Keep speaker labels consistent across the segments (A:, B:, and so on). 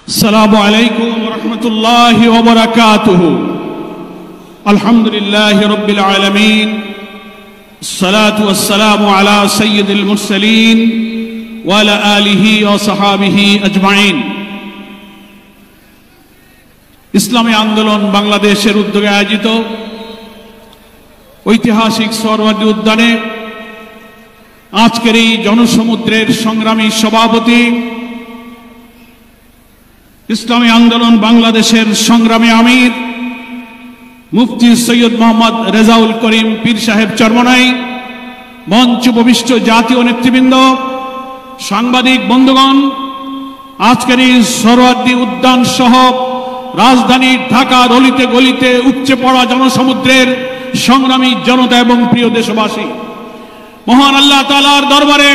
A: আসসালামু আলাইকুম ওয়া রাহমাতুল্লাহি ওয়া বারাকাতুহু। আলহামদুলিল্লাহি রাব্বিল আলামিন, আসসালাতু ওয়াসসালামু আলা সাইয়্যিদিল মুরসালিন ওয়া আলা আলিহি ওয়া সাহাবিহি আজমাইন। ইসলামী আন্দোলন বাংলাদেশের উদ্যোগে আয়োজিত ঐতিহাসিক সোহরাওয়ার্দী উদ্যানে আজকের এই জনসমুদ্রের সংগ্রামী সভাপতি, ইসলামী আন্দোলন বাংলাদেশের সংগ্রামী আমির মুফতি সৈয়দ মোহাম্মদ রেজাউল করিম পীর সাহেব চরমনাই, মঞ্চ উপবিষ্ট জাতীয় নেতৃবৃন্দ, সাংবাদিক বন্ধুগণ, আজকের এই সোহরাওয়ার্দী উদ্যান সহ রাজধানী ঢাকার অলিতে গলিতে উপচে পড়া জনসমুদ্রের সংগ্রামী জনতা এবং প্রিয় দেশবাসী, মহান আল্লাহ তাআলার দরবারে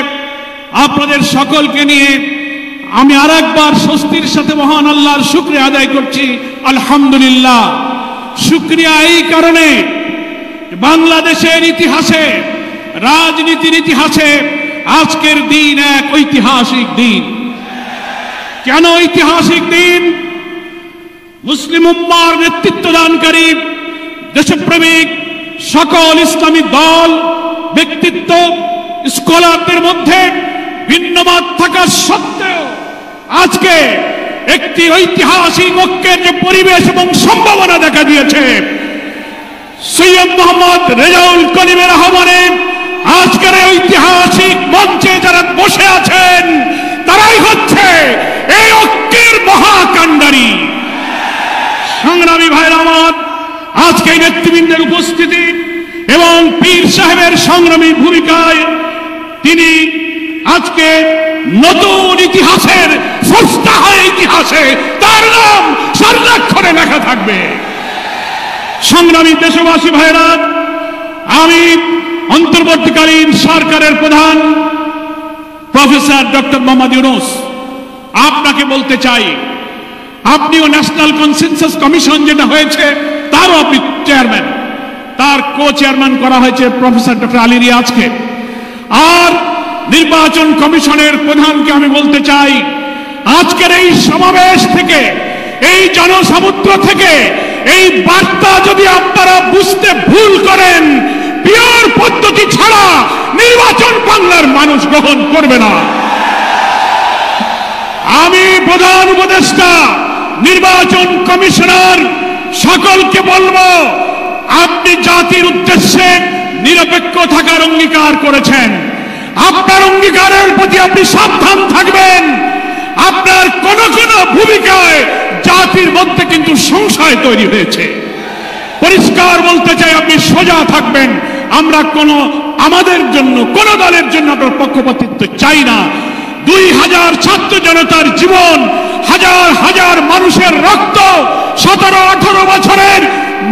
A: আপনাদের সকলকে নিয়ে আমি আরেকবার স্বস্তির সাথে মহান আল্লাহর শুকরিয়া আদায় করছি। আলহামদুলিল্লাহ। শুকরিয়া এই কারণে, বাংলাদেশের ইতিহাসে, রাজনীতির ইতিহাসে আজকের দিন এক ঐতিহাসিক দিন। কেন ঐতিহাসিক দিন? মুসলিম উম্মাহর নেতৃত্বদানকারী দেশপ্রেমিক সকল ইসলামী দল, ব্যক্তিত্ব, স্কলারদের মধ্যে ভিন্নমত থাকা সত্ত্বেও আজকে একটি ঐতিহাসিক ঐক্যের যে পরিবেশ এবং সম্ভাবনা দেখা দিয়েছে, সৈয়দ মোহাম্মদ রেজাউল করিমের আহ্বানে আজকের ঐতিহাসিক মঞ্চে যারা বসে আছেন তারাই হচ্ছে এই ঐক্যের মহাকাণ্ডারী। সংগ্রামী ভাইরা আমার, আজকে এই নেতৃবৃন্দের উপস্থিতি এবং পীর সাহেবের সংগ্রামী ভূমিকায় তিনি আজকে নতুন ইতিহাসের স্রষ্টা হয়ে ইতিহাসে তার নাম স্বর্ণাক্ষরে লেখা থাকবে। সংগ্রামী দেশবাসী ভাইরা, আমি অন্তর্বর্তীকালীন সরকারের প্রধান প্রফেসর ডক্টর মোহাম্মদ ইউনূস আপনাকে বলতে চাই, আপনিও ন্যাশনাল কনসেনসাস কমিশন যেটা হয়েছে তারও আপনি চেয়ারম্যান, তার কো চেয়ারম্যান করা হয়েছে প্রফেসর ডক্টর আলী রিয়াজকে। আর নির্বাচন কমিশনের প্রধানকে আমি বলতে চাই, আজকের এই সমাবেশ থেকে, এই জনসমুদ্র থেকে এই বার্তা যদি আপনারা বুঝতে ভুল করেন, পিওর পদ্ধতি ছাড়া নির্বাচন বাংলার মানুষ গ্রহণ করবে না। আমি প্রধান উপদেষ্টা, নির্বাচন কমিশনার সকলকে বলবো, আপনি জাতির উদ্দেশ্যে নিরপেক্ষ থাকার অঙ্গীকার করেছেন। আপনার অঙ্গীকারের প্রতি আপনি সাবধান থাকবেন। আপনার কোন কোন ভূমিকায় জাতির মধ্যে কিন্তু সংশয় তৈরি হয়েছে। পরিষ্কার বলতে চাই, আপনি সোজা থাকবেন। আমরা আমাদের জন্য, কোন দলের জন্য আপনার পক্ষপাতিত্ব চাই না। 2000 ছাত্র জনতার জীবন, হাজার হাজার মানুষের রক্ত, 17-18 বছরের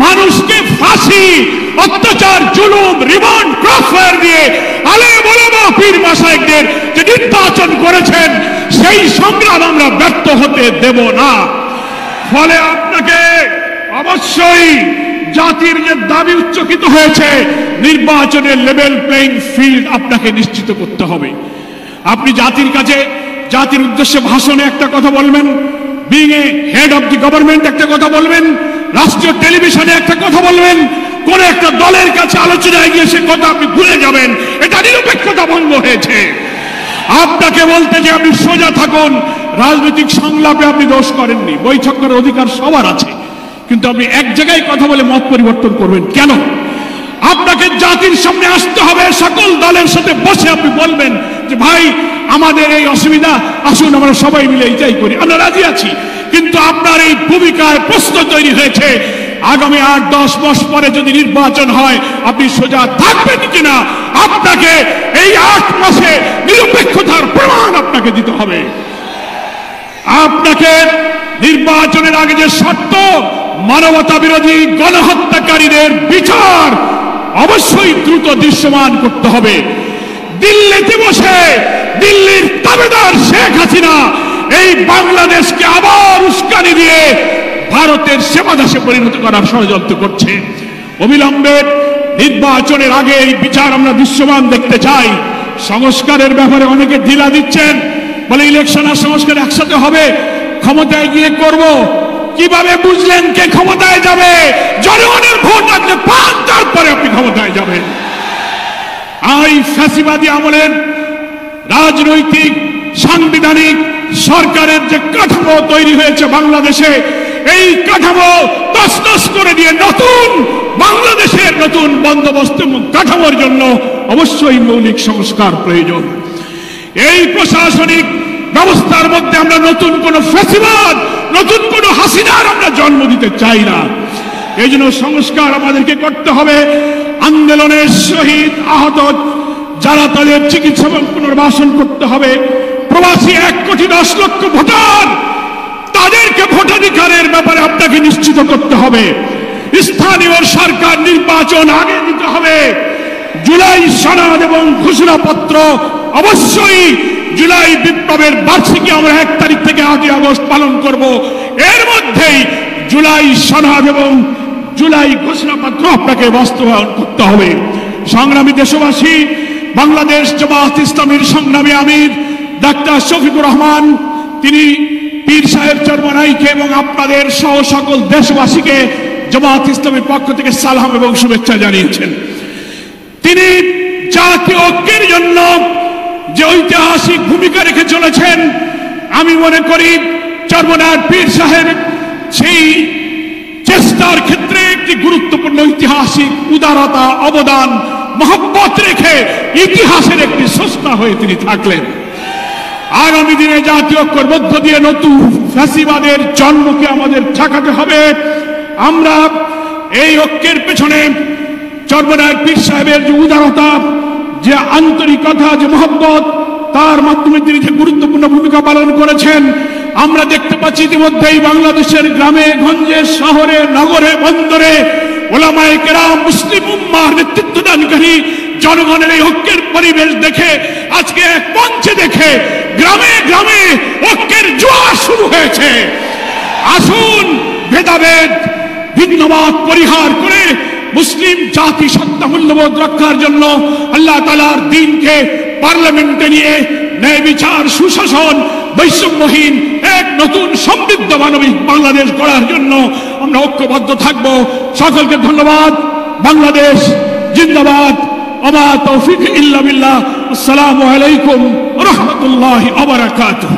A: মানুষকে ফাঁসি, অত্যাচার, জুলুম, রিমান্ড, ক্রসফায়ার দিয়ে আলেম ওলামা পীর মাশায়েখদের যে নির্বাচন করেছেন, সেই সংগ্রাম আমরা ব্যর্থ হতে দেব না। ফলে আপনাকে অবশ্যই জাতির যে দাবি উচ্চকিত হয়েছে, নির্বাচনের লেভেল প্লেইং ফিল্ড আপনাকে নিশ্চিত করতে হবে। আপনি জাতির কাছে, জাতির উদ্দেশ্যে ভাষণে একটা কথা বলবেন, being a head of the government একটা কথা বলবেন, রাষ্ট্রীয় টেলিভিশনে একটা কথা বলবেন, কোন একটা দলের কাছে আলোচনায় গিয়ে সে কথা আপনি ভুলে যাবেন, এটা নিরপেক্ষতা ভঙ্গ হয়েছে। আপনাকে বলতে যে আপনি সোজা থাকুন। রাজনৈতিক সংলাপে আপনি দোষ করেননি, বৈঠক করার অধিকার সবার আছে, কিন্তু আপনি এক জায়গায় কথা বলে মত পরিবর্তন করবেন কেন? আপনাকে জাতির সামনে আসতে হবে, সকল দলের সাথে বসে আপনি বলবেন যে ভাই আমাদের এই অসুবিধা, আসুন আমরা সবাই মিলে এইটাই করি, আমরা রাজি আছি। কিন্তু আপনার এই ভূমিকায় প্রশ্ন তৈরি হয়েছে, আগামী 8-10 মাস পরে যদি নির্বাচন হয় আপনি সোজা থাকবেন কিনা? আপনাকে এই 8 মাসে নিরপেক্ষতার প্রমাণ আপনাকে দিতে হবে। আপনাকে নির্বাচনের আগে যে শর্ত, মানবতা বিরোধী গণহত্যাকারীদের বিচার অবশ্যই দ্রুত দৃশ্যমান করতে হবে। দিল্লিতে বসে দিল্লির তাবেদার শেখ হাসিনা এই বাংলাদেশকে আবার উস্কানি দিয়ে ভারতের সেবাদাসে পরিণত করার ষড়যন্ত্র করছে। অবিলম্বে নির্বাচনের আগে এই বিচার আমরা দৃশ্যমান দেখতে চাই। সংস্কারের ব্যাপারে অনেকে ঢিলা দিচ্ছেন, বলে ইলেকশন আর সংস্কার একসাথে হবে। ক্ষমতায় গিয়ে করব। কিভাবে বুঝলেন কে ক্ষমতায় যাবে? জনগণের ভোট আপনি পান, তারপরে আপনি ক্ষমতায় যাবেন। এই ফ্যাসিবাদী আমলের রাজনৈতিক সাংবিধানিক সরকারের যে কাঠামো তৈরি হয়েছে বাংলাদেশে, এই কাঠামো তছনছ করে দিয়ে নতুন বাংলাদেশের নতুন বন্দোবস্ত কাঠামোর জন্য অবশ্যই মৌলিক সংস্কার প্রয়োজন। এই প্রশাসনিক ব্যবস্থার মধ্যে আমরা নতুন কোন ফ্যাসিবাদ, নতুন কোন হাসিনার আমরা জন্ম দিতে চাই না। এই জন্য সংস্কার আমাদেরকে করতে হবে। আন্দোলনের শহীদ আহত যারা, তাদের চিকিৎসা এবং পুনর্বাসন করতে হবে। প্রবাসী 1,10,00,000 ভোটার, তাদেরকে ভোটাধিকারের ব্যাপারে আপনাকে নিশ্চিত করতে হবে। স্থানীয় সরকার নির্বাচন আগে দিতে হবে। জুলাই সনদ এবং ঘোষণাপত্র অবশ্যই জুলাই বিপ্লবের বার্ষিকী আমরা 1 তারিখ থেকে 8 আগস্ট পালন করব। এর মধ্যেই জুলাই সনদ এবং জুলাই ঘোষণাপত্র আপনাকে বাস্তবায়ন করতে হবে। সংগ্রামী দেশবাসী, বাংলাদেশ জামায়াত ইসলামীর সংগ্রামী আমির ডাক্তার শফিকুর রহমান, তিনি পীর সাহেব চরমনাইকে এবং আপনাদের সহ সকল দেশবাসীকে জামায়াত ইসলামীর পক্ষ থেকে সালাম এবং শুভেচ্ছা জানিয়েছেন। তিনি জাতীয় ঐক্যের জন্য যে ঐতিহাসিক ভূমিকা রেখে চলেছেন, আমি মনে করি চরমনার পীর সাহেব সেই চেষ্টার ক্ষেত্রে একটি গুরুত্বপূর্ণ ঐতিহাসিক উদারতা, অবদান, মহব্বত রেখে ইতিহাসের একটি স্রষ্টা হয়ে তিনি থাকলেন। আগামী দিনে জাতীয় ঐক্যের মধ্য দিয়ে নতুন ফ্যাসিবাদের জন্মকে আমাদের ঠেকাতে হবে। আমরা এই ঐক্যের পেছনে চরমনার পীর সাহেবের যে উদারতা, যে আন্তরিকতা, যে মহব্বত, তার মাধ্যমে তিনি যে গুরুত্বপূর্ণ ভূমিকা পালন করেছেন, আমরা দেখতে পাচ্ছি ইতিমধ্যেই বাংলাদেশের গ্রামে গঞ্জে, শহরে, নগরে, বন্দরে ওলামায়ে কেরাম, মুসলিম উম্মাহর নেতৃত্বদানকারী জনগণের এই ঐক্যের পরিবেশ দেখে, আজকে এক মঞ্চে দেখে গ্রামে গ্রামে ঐক্যের জোয়ার শুরু হয়েছে। আসুন ভেদাভেদ, ভিন্নমত পরিহার করে মুসলিম জাতি সত্তা মূল্যবোধ রক্ষার জন্য আল্লাহ তাআলার দ্বীনকে পার্লামেন্টে নিয়ে ন্যায় বিচার, সুশাসন, বৈষম্যহীন এক নতুন সমৃদ্ধ মানবিক বাংলাদেশ গড়ার জন্য আমরা ঐক্যবদ্ধ থাকব। সকলকে ধন্যবাদ। বাংলাদেশ জিন্দাবাদ। ওয়া মা তৌফিক ইল্লা বিল্লাহ। আসসালামু আলাইকুম ওয়া রাহমাতুল্লাহি ওয়া বারাকাতুহু।